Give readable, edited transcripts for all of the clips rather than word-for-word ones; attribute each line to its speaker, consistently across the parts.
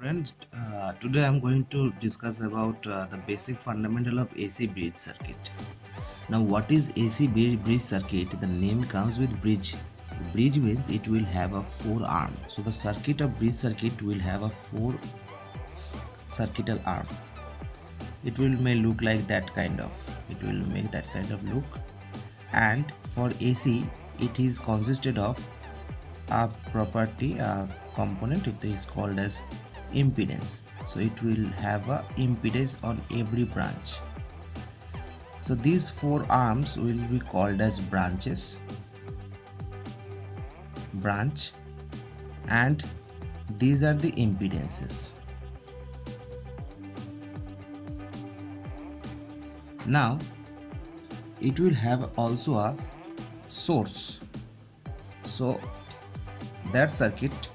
Speaker 1: Friends, today I'm going to discuss about the basic fundamental of AC bridge circuit. Now, what is AC bridge circuit? The name comes with bridge. The bridge means it will have a four arm. So the circuit of bridge circuit will have a four circuital arm. It will may look like that kind of. It will make that kind of look. And for AC, it is consisted of a property, a component. It is called as impedance. So it will have a impedance on every branch. So these four arms will be called as branch, and these are the impedances. Now it will have also a source. So that circuit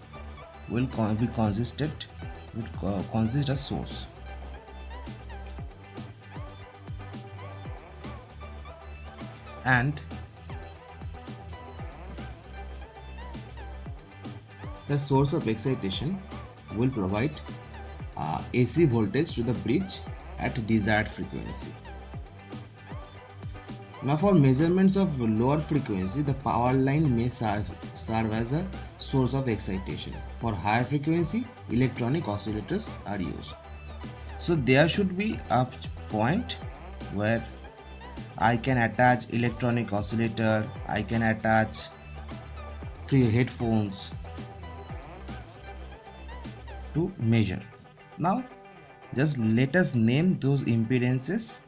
Speaker 1: will be consist a source. And the source of excitation will provide AC voltage to the bridge at desired frequency. Now for measurements of lower frequency, the power line may serve as a source of excitation. For higher frequency, electronic oscillators are used. So there should be a point where I can attach electronic oscillator, I can attach free headphones to measure. Now just let us name those impedances,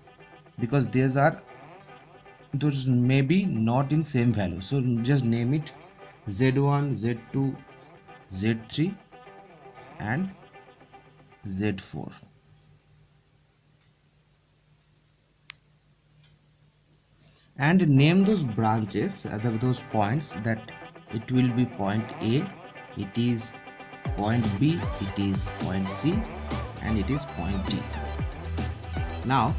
Speaker 1: because those may be not in same value. So just name it Z1, Z2, Z3 and Z4. And name those branches, those points, that it will be point A, it is point B, it is point C, and it is point D. Now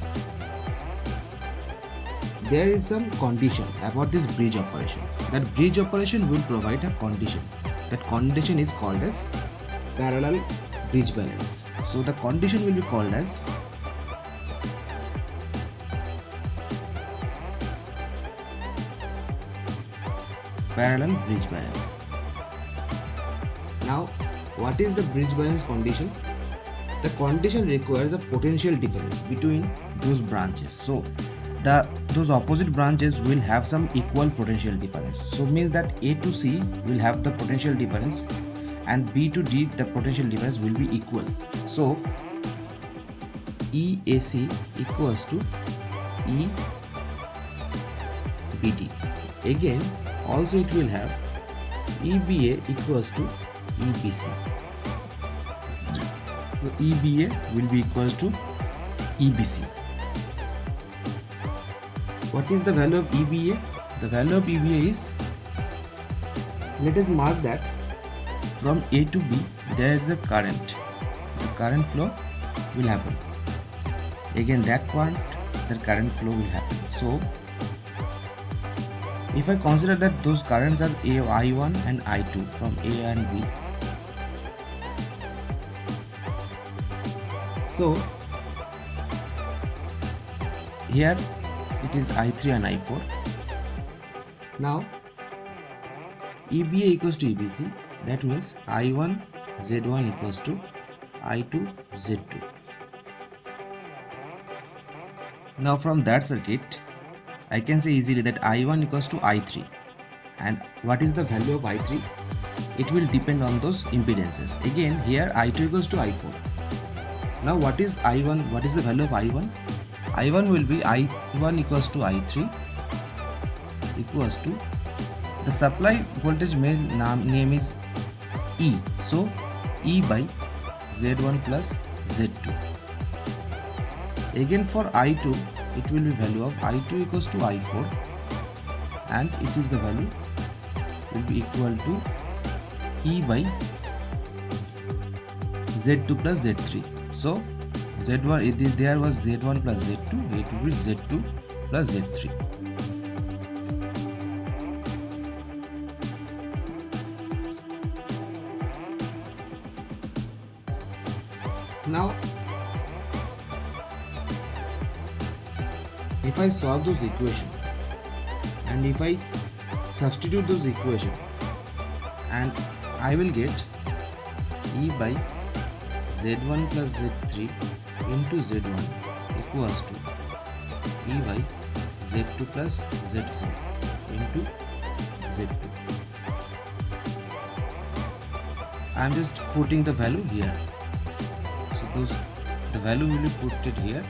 Speaker 1: there is some condition about this bridge operation. That bridge operation will provide a condition. That condition is called as parallel bridge balance. So the condition will be called as parallel bridge balance. Now what is the bridge balance condition? The condition requires a potential difference between those branches. So those opposite branches will have some equal potential difference. So means that A to C will have the potential difference and B to D the potential difference will be equal. So EAC equals to EBD. Again also it will have EBA equals to EBC. So EBA will be equals to EBC. What is the value of EBA? The value of EBA is, let us mark that from A to B there is a current. The current flow will happen. Again that point the current flow will happen. So if I consider that those currents are I1 and I2 from A and B, so here it is I3 and I4. Now EBA equals to EBC, that means I1 Z1 equals to I2 Z2. Now from that circuit I can say easily that I1 equals to I3, and what is the value of I3? It will depend on those impedances. Again here I2 equals to I4. Now what is I1? What is the value of I1? I1 will be I1 equals to I3 equals to, the supply voltage name is E, so E by Z1 plus Z2. Again for I2 it will be value of I2 equals to I4, and it is the value will be equal to E by Z2 plus Z3. So Z1, there was Z1 plus Z2, it will be Z2 plus Z3. Now if I solve those equations and if I substitute those equations, and I will get E by Z1 plus Z3 into Z1 equals to E by Z2 plus Z4 into Z2. I am just putting the value here. So the value will be put it here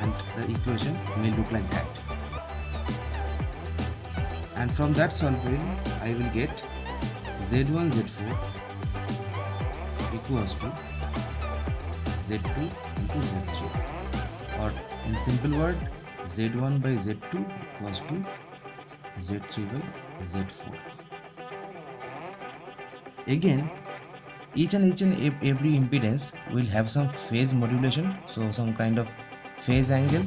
Speaker 1: and the equation may look like that. And from that solving I will get Z1 Z4 equals to Z2 into Z3, or in simple word Z1 by Z2 equals to Z3 by Z4. Again, each and every impedance will have some phase modulation, so some kind of phase angle,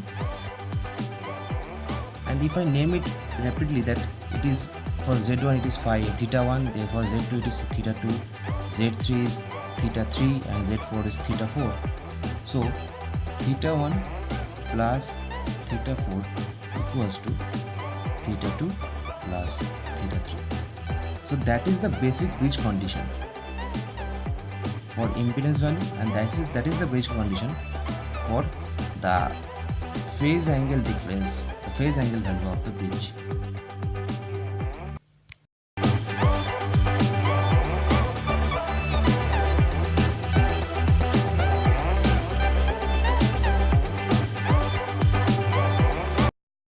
Speaker 1: and if I name it rapidly that it is for Z1 it is phi theta 1, therefore Z2 it is theta 2, Z3 is theta 3 and Z4 is theta 4. So theta 1 plus theta 4 equals to theta 2 plus theta 3. So that is the basic bridge condition for impedance value, and that is the bridge condition for the phase angle difference, the phase angle value of the bridge.